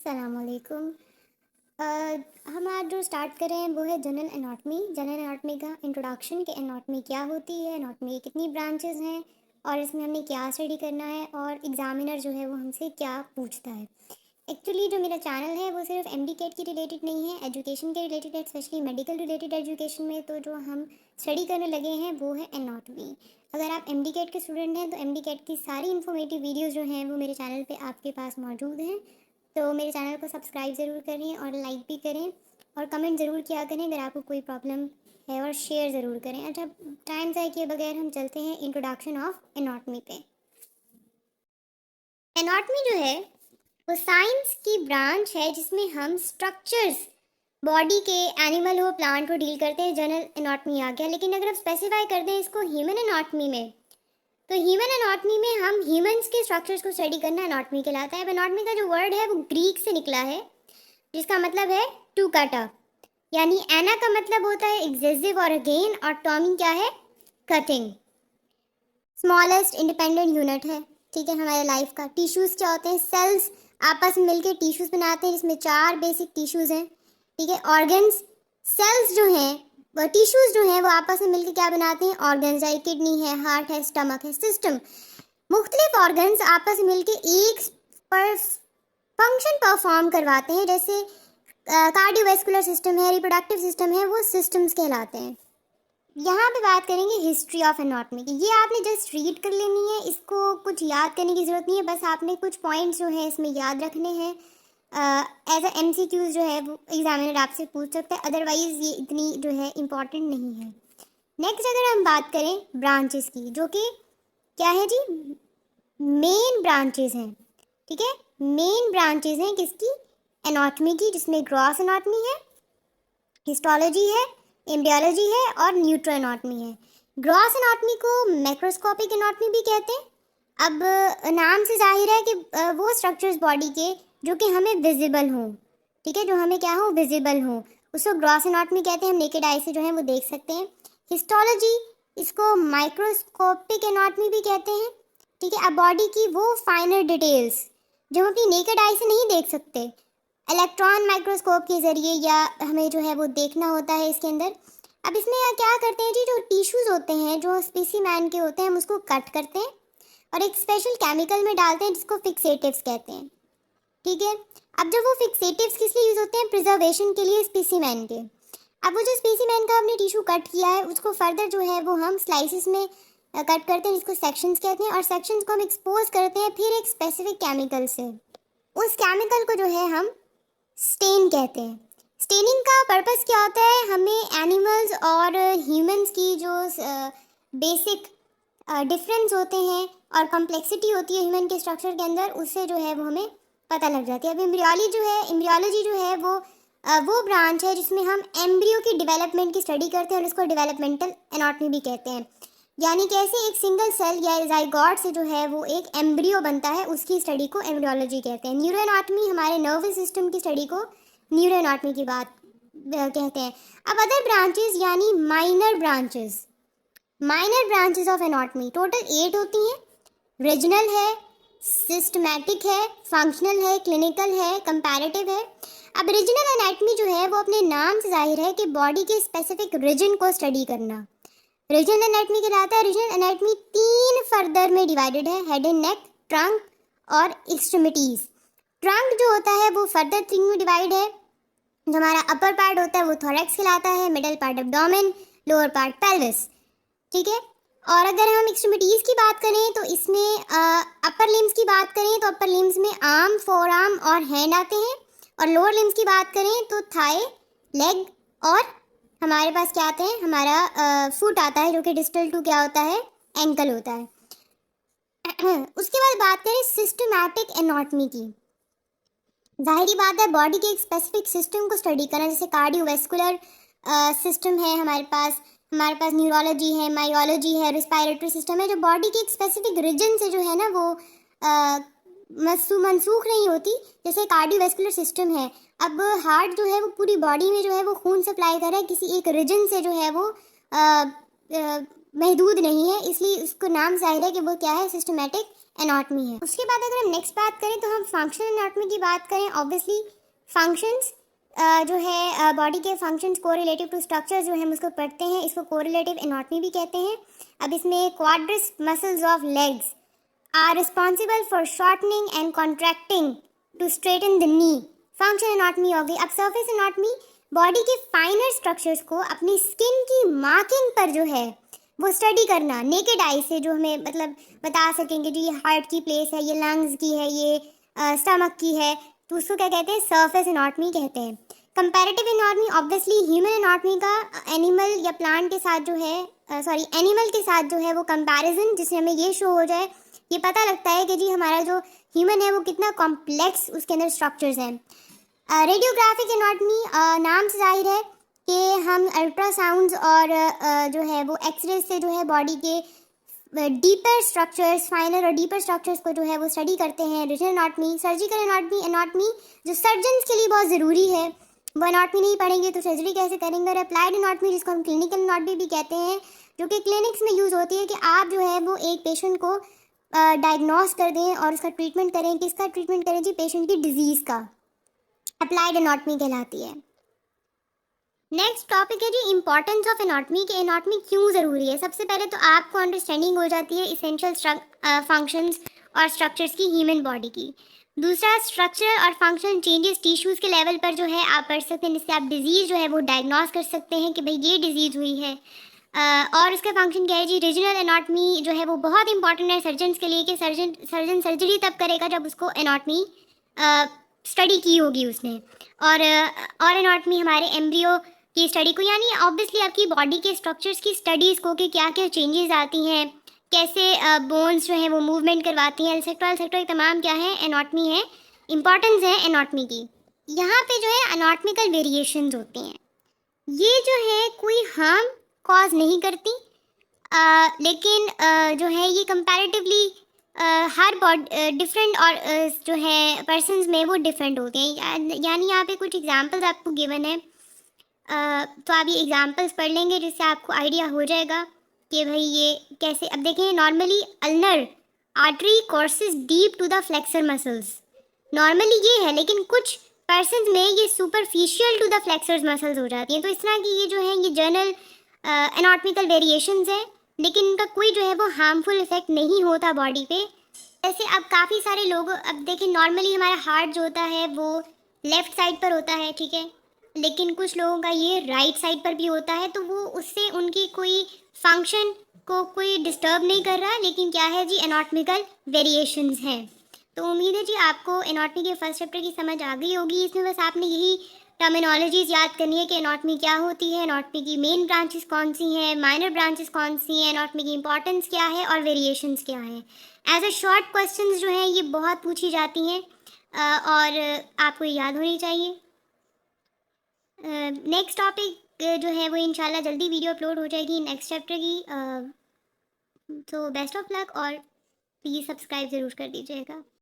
सलामकुम। हम आज जो स्टार्ट कर रहे हैं वो है जनरल एनाटॉमी। जनरल एनाटॉमी का इंट्रोडक्शन कि एनाटॉमी क्या होती है, एनाटॉमी की कितनी ब्रांचेस हैं और इसमें हमने क्या स्टडी करना है और एग्जामिनर जो है वो हमसे क्या पूछता है। एक्चुअली जो मेरा चैनल है वो सिर्फ एमडी कैट की रिलेटेड नहीं है, एजुकेशन के रिलेटेड है, स्पेशली मेडिकल रिलेटेड एजुकेशन में। तो जो हम स्टडी करने लगे हैं वो है एनाटॉमी। अगर आप एमडी कैट के स्टूडेंट हैं तो एमडी कैट की सारी इन्फॉर्मेटिव वीडियोज़ जो हैं वो मेरे चैनल पर आपके पास मौजूद हैं। तो मेरे चैनल को सब्सक्राइब ज़रूर करें और लाइक भी करें और कमेंट ज़रूर किया करें अगर आपको कोई प्रॉब्लम है, और शेयर ज़रूर करें। अच्छा, टाइम ज़ाय किए बगैर हम चलते हैं इंट्रोडक्शन ऑफ एनाटॉमी पे। एनाटॉमी जो है वो साइंस की ब्रांच है जिसमें हम स्ट्रक्चर्स बॉडी के, एनिमल हो प्लांट हो, डील करते हैं। जनरल एनाटॉमी आ गया, लेकिन अगर आप स्पेसिफाई कर दें इसको ह्यूमन एनाटॉमी में, तो ह्यूमन एनाटॉमी में हम ह्यूमंस के स्ट्रक्चर्स को स्टडी करना एनाटॉमी कहलाता है। अब एनाटॉमी का जो वर्ड है वो ग्रीक से निकला है जिसका मतलब है टू कट अप, यानी एना का मतलब होता है एक्सेसिव और अगेन, और टॉमी क्या है, कटिंग। स्मॉलेस्ट इंडिपेंडेंट यूनिट है, ठीक है, हमारे लाइफ का। टिश्यूज क्या होते हैं, सेल्स आपस में मिलकर टिश्यूज बनाते हैं जिसमें 4 बेसिक टिश्यूज हैं, ठीक है। ऑर्गन्स, सेल्स जो हैं वो, टिश्यूज जो हैं वो आपस में मिलकर क्या बनाते हैं, ऑर्गन्स, चाहे किडनी है, हार्ट है, स्टमक है, सिस्टम। मुख्तलिफ ऑर्गन्स आपस में मिलकर एक पर फंक्शन परफॉर्म करवाते हैं, जैसे कार्डियोवैस्कुलर सिस्टम है, रिप्रोडक्टिव सिस्टम है, वो सिस्टम्स कहलाते हैं। यहाँ पे बात करेंगे हिस्ट्री ऑफ एनाटॉमी की। ये आपने जस्ट रीड कर लेनी है, इसको कुछ याद करने की ज़रूरत नहीं है, बस आपने कुछ पॉइंट्स जो है इसमें याद रखने हैं। एज अ एमसीक्यूज जो है वो एग्जामिनर आपसे पूछ सकता है, अदरवाइज़ ये इतनी जो है इम्पॉर्टेंट नहीं है। नेक्स्ट अगर हम बात करें ब्रांचेस की, जो कि क्या है जी, मेन ब्रांचेस हैं, ठीक है। मेन ब्रांचेस हैं किसकी, एनाटॉमी की, जिसमें ग्रॉस एनाटॉमी है, हिस्टोलॉजी है, एम्ब्रियोलॉजी है और न्यूट्रो एनाटॉमी है। ग्रॉस एनाटॉमी को मैक्रोस्कोपिक एनाटॉमी भी कहते हैं। अब नाम से जाहिर है कि वो स्ट्रक्चर्स बॉडी के जो कि हमें विजिबल हों, ठीक है, जो हमें क्या हो, विजिबल हों, उसको ग्रॉस एनाटॉमी कहते हैं। हम नेकेड आई से जो है वो देख सकते हैं। हिस्टोलॉजी, इसको माइक्रोस्कोपिक एनाटॉमी भी कहते हैं, ठीक है। अब बॉडी की वो फाइनर डिटेल्स जो हम अपनी नेकेड आई से नहीं देख सकते, इलेक्ट्रॉन माइक्रोस्कोप के ज़रिए या हमें जो है वो देखना होता है इसके अंदर। अब इसमें क्या करते हैं जी, जो टिश्यूज़ होते हैं जो स्पेसिमेन के होते हैं, हम उसको कट करते हैं और एक स्पेशल केमिकल में डालते हैं जिसको फिक्सेटिव्स कहते हैं, ठीक है। अब जब वो फिक्सेटिव्स किस लिए यूज़ होते हैं, प्रिजर्वेशन के लिए स्पेसिमेन के। अब वो जो स्पेसिमेन का हमने टिश्यू कट किया है उसको फर्दर जो है वो हम स्लाइसिस में कट करते हैं जिसको सेक्शंस कहते हैं, और सेक्शंस को हम एक्सपोज करते हैं फिर एक स्पेसिफिक केमिकल से। उस केमिकल को जो है हम स्टेन कहते हैं। स्टेनिंग का पर्पस क्या होता है, हमें एनिमल्स और ह्यूमंस की जो बेसिक डिफरेंस होते हैं और कॉम्प्लेक्सिटी होती है ह्यूमन के स्ट्रक्चर के अंदर, उससे जो है वो हमें पता लग जाती है। अब एम्ब्रियोलॉजी जो है वो ब्रांच है जिसमें हम एम्ब्रियो की डेवलपमेंट की स्टडी करते हैं और उसको डेवलपमेंटल एनाटॉमी भी कहते हैं। यानी कैसे एक सिंगल सेल या जाइगोट से जो है वो एक एम्ब्रियो बनता है, उसकी स्टडी को एम्ब्रियोलॉजी कहते हैं। न्यूरो एनाटॉमी, हमारे नर्वस सिस्टम की स्टडी को न्यूरो एनाटॉमी की बात कहते हैं। अब अदर ब्रांचेस यानी minor branches of anatomy total 8 होती हैं। रीजनल है, सिस्टमैटिक है, फंक्शनल है, क्लिनिकल है, कंपैरेटिव है। अब रीजनल एनाटॉमी जो है वो अपने नाम से जाहिर है कि बॉडी के स्पेसिफिक रीजन को स्टडी करना रीजनल एनाटॉमी कहलाता है। रीजनल एनाटॉमी 3 फर्दर में डिवाइडेड है, हेड एंड नेक, ट्रंक और एक्सट्रीमिटीज। ट्रंक जो होता है वो फर्दर 3 में डिवाइड है। जो हमारा अपर पार्ट होता है वो थोरैक्स कहलाता है, middle part abdomen, lower part pelvis, ठीक है। और अगर हम एक्सट्रीमिटीज़ की बात करें तो इसमें अपर लिम्स की बात करें तो अपर लिम्स में आर्म, फोर आर्म और हैंड आते हैं, और लोअर लिम्स की बात करें तो थाई, लेग और हमारे पास क्या आते हैं, हमारा फुट आता है जो कि डिस्टल टू क्या होता है, एंकल होता है। उसके बाद बात करें सिस्टमैटिक एनाटॉमी की। जाहिरी बात है बॉडी के एक स्पेसिफिक सिस्टम को स्टडी करना, जैसे कार्डियोवैस्कुलर सिस्टम है हमारे पास न्यूरोलॉजी है, मायोलॉजी है, रिस्पायरेटरी सिस्टम है, जो बॉडी के एक स्पेसिफिक रीजन से जो है ना वो मनसूख नहीं होती। जैसे कार्डियोवैस्कुलर सिस्टम है, अब हार्ट जो है वो पूरी बॉडी में जो है वो खून सप्लाई कर रहा है, किसी एक रीजन से जो है वो महदूद नहीं है, इसलिए उसको नाम जाहिर है कि वो क्या है, सिस्टमैटिक एनाटॉमी है। उसके बाद अगर हम नेक्स्ट बात करें तो हम फंक्शनल एनाटॉमी की बात करें। ऑब्वियसली फंक्शंस जो है बॉडी के फंक्शंस कोरिलेटिव टू स्ट्रक्चर जो है हम उसको पढ़ते हैं, इसको कोरिलेटिव एनाटॉमी भी कहते हैं। अब इसमें quadriceps muscles of legs are responsible for shortening and contracting to straighten the knee. Functional anatomy हो गई। अब सरफेस एनाटॉमी, बॉडी के फाइनर स्ट्रक्चर्स को अपनी स्किन की मार्किंग पर जो है वो स्टडी करना नेकेड आई से, जो हमें मतलब बता सकेंगे जी ये हार्ट की प्लेस है, ये लंग्स की है, ये स्टमक की है, तो उसको क्या कहते हैं, सरफेस एनाटॉमी कहते हैं। Comparative anatomy obviously human anatomy का एनिमल या प्लांट के साथ जो है एनिमल के साथ जो है वो कंपैरिजन, जिससे हमें ये शो हो जाए, ये पता लगता है कि जी हमारा जो ह्यूमन है वो कितना कॉम्प्लेक्स उसके अंदर स्ट्रक्चर्स हैं। रेडियोग्राफिक एनाटॉमी नाम से जाहिर है कि हम अल्ट्रासाउंड्स और जो है वो एक्सरे से जो है बॉडी के डीपर स्ट्रक्चर्स, फाइनर और डीपर स्ट्रक्चर्स को जो है वो स्टडी करते हैं। Regional anatomy, surgical anatomy, anatomy जो सर्जन्स के लिए बहुत ज़रूरी है, वो एनाटॉमी नहीं पढ़ेंगे तो सर्जरी कैसे करेंगे। और अप्लाइड एनाटॉमी जिसको हम क्लिनिकल एनाटॉमी भी कहते हैं, जो कि क्लिनिक्स में यूज़ होती है कि आप जो है वो एक पेशेंट को डायग्नोस कर दें और उसका ट्रीटमेंट करें। किसका ट्रीटमेंट करें जी, पेशेंट की डिजीज़ का, अप्लाइड एनाटॉमी कहलाती है। नेक्स्ट टॉपिक है जी इंपॉर्टेंस ऑफ एनाटॉमी, कि एनाटॉमी क्यों ज़रूरी है। सबसे पहले तो आपको अंडरस्टैंडिंग हो जाती है इसेंशियल फंक्शंस और स्ट्रक्चर्स की ह्यूमन बॉडी की। दूसरा, स्ट्रक्चर और फंक्शन चेंजेस टिश्यूज़ के लेवल पर जो है आप पढ़ सकते हैं, जिससे आप डिजीज़ जो है वो डायग्नोस कर सकते हैं कि भाई ये डिजीज़ हुई है। और उसका फंक्शन क्या है जी, रीजनल एनाटॉमी जो है वो बहुत इंपॉर्टेंट है सर्जन्स के लिए, कि सर्जन सर्जरी तब करेगा जब उसको एनाटॉमी स्टडी की होगी उसने। और एनाटॉमी हमारे एम्ब्रियो की स्टडी को, यानी ऑब्वियसली आपकी बॉडी के स्ट्रक्चर्स की स्टडीज़ को, कि क्या क्या चेंजेस आती हैं, कैसे बोन्स जो हैं वो मूवमेंट करवाती हैं, एटसेट्रा तमाम क्या है, एनाटॉमी है, इंपॉर्टेंस है एनाटॉमी की। यहाँ पे जो है एनाटॉमिकल वेरिएशंस होती हैं, ये जो है कोई हार्म कॉज नहीं करती, लेकिन जो है ये कंपैरेटिवली हर डिफरेंट और जो है पर्सन्स में वो डिफरेंट होते हैं। यानी यहाँ पे कुछ एग्जांपल्स आपको गिवन है, तो आप ये एग्जांपल्स पढ़ लेंगे जिससे आपको आइडिया हो जाएगा कि भाई ये कैसे। अब देखें, normally ulnar artery courses deep to the flexor muscles, normally ये है, लेकिन कुछ पर्सन्स में ये superficial to the flexors muscles हो जाती हैं। तो इस तरह की ये जो है ये जनरल एनाटॉमिकल वेरिएशंस हैं, लेकिन इनका कोई जो है वो हार्मफुल इफेक्ट नहीं होता बॉडी पे। जैसे अब काफ़ी सारे लोग, अब देखिए नॉर्मली हमारा हार्ट जो होता है वो लेफ़्ट साइड पर होता है, ठीक है, लेकिन कुछ लोगों का ये राइट साइड पर भी होता है, तो वो उससे उनकी कोई फंक्शन को कोई डिस्टर्ब नहीं कर रहा, लेकिन क्या है जी, एनाटॉमिकल वेरिएशंस हैं। तो उम्मीद है जी आपको एनाटॉमी के फर्स्ट चैप्टर की समझ आ गई होगी। इसमें बस आपने यही टर्मिनोलॉजीज याद करनी है कि एनाटॉमी क्या होती है, एनाटॉमी की मेन ब्रांचेस कौन सी हैं, माइनर ब्रांचेस कौन सी हैं, एनाटॉमी की इंपॉर्टेंस क्या है और वेरिएशंस क्या हैं। एज अ शॉर्ट क्वेश्चंस जो हैं ये बहुत पूछी जाती हैं और आपको याद होनी चाहिए। नेक्स्ट टॉपिक जो है वो इंशाल्लाह जल्दी वीडियो अपलोड हो जाएगी नेक्स्ट चैप्टर की। तो बेस्ट ऑफ लक और प्लीज़ सब्सक्राइब ज़रूर कर दीजिएगा।